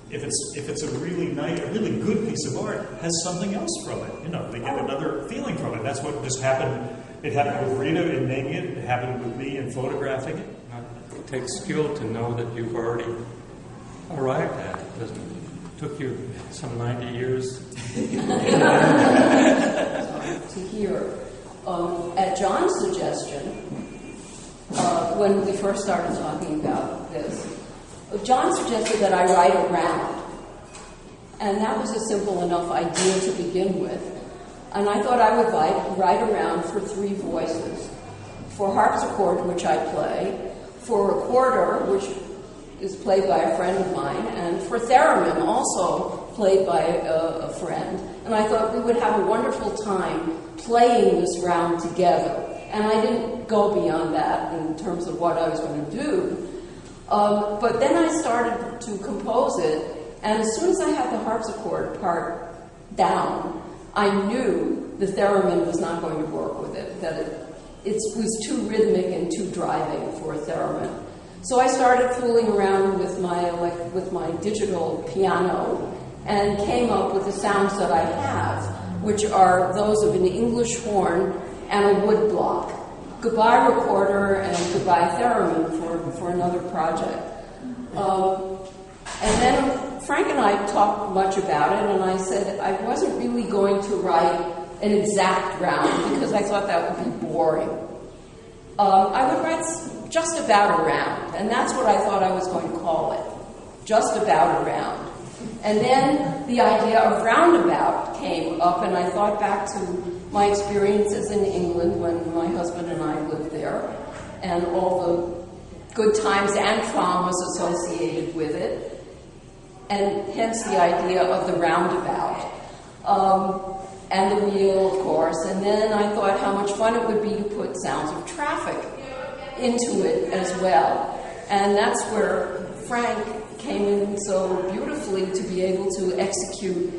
if it's a really nice, a really good piece of art, has something else from it. You know, they get another feeling from it. That's what just happened. It happened with Rita in making it. It happened with me in photographing it. It takes skill to know that you've already arrived at it, doesn't it? It took you some 90 years. To hear. At John's suggestion, when we first started talking about this, John suggested that I write around. And that was a simple enough idea to begin with. And I thought I would write around for 3 voices. For harpsichord, which I play, for recorder, which is played by a friend of mine, and for theremin, also played by a friend. And I thought we would have a wonderful time playing this round together. And I didn't go beyond that in terms of what I was going to do. But then I started to compose it, and as soon as I had the harpsichord part down, I knew the theremin was not going to work with it, that it was too rhythmic and too driving for a theremin. So I started fooling around with my digital piano and came up with the sounds that I have, which are those of an English horn and a wood block. Goodbye recorder and goodbye theremin for another project. And then Frank and I talked much about it, and I said I wasn't really going to write an exact round because I thought that would be boring. I would write just about a round, and that's what I thought I was going to call it, just about a round. And then the idea of roundabout came up, and I thought back to my experiences in England when my husband and I lived there, and all the good times and traumas associated with it, and hence the idea of the roundabout, and the wheel, of course. And then I thought how much fun it would be to put sounds of traffic into it as well. And that's where Frank came in so beautifully to be able to execute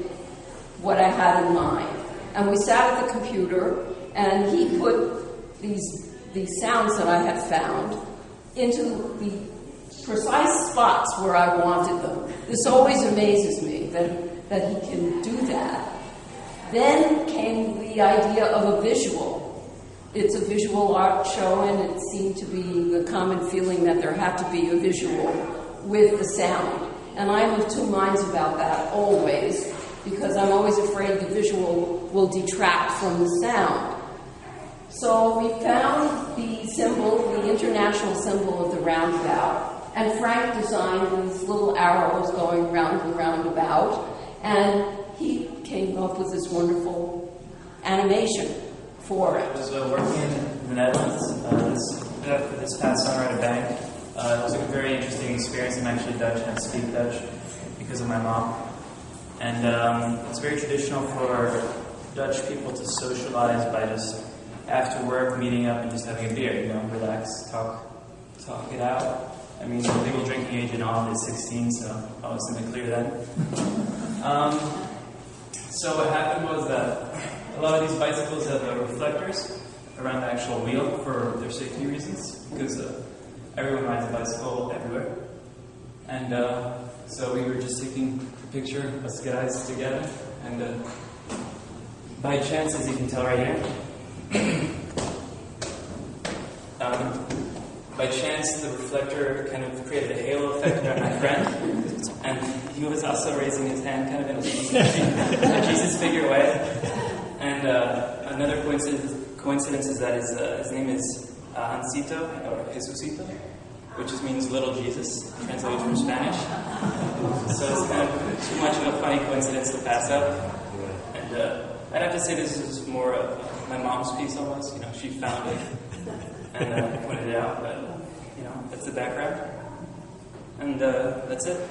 what I had in mind. And we sat at the computer, and he put these sounds that I had found into the precise spots where I wanted them. This always amazes me that he can do that. Then came the idea of a visual. It's a visual art show, and it seemed to be the common feeling that there had to be a visual with the sound. And I'm of 2 minds about that always, because I'm always afraid the visual will detract from the sound. So we found the symbol, the international symbol of the roundabout, and Frank designed these little arrows going round and round about, and he came up with this wonderful animation for it. I was working in the Netherlands this past summer at a bank. It was a very interesting experience. I'm actually Dutch and I speak Dutch because of my mom. And it's very traditional for Dutch people to socialize by just after work meeting up and just having a beer, relax, talk it out. I mean, the legal drinking age in Holland is 16, so I was in the clear then. So what happened was that a lot of these bicycles have reflectors around the actual wheel for their safety reasons, because everyone rides a bicycle everywhere. And so we were just taking a picture of us guys together, and by chance, as you can tell right here, by chance, the reflector kind of created a halo effect around my friend, and he was also raising his hand kind of in a Jesus figure way. And another coincidence is that his name is Hansito, or Jesusito, which just means little Jesus, translated from Spanish. So it's kind of too much of a funny coincidence to pass up. And I'd have to say this is more of my mom's piece almost. She found it and pointed it out, but that's the background. And that's it.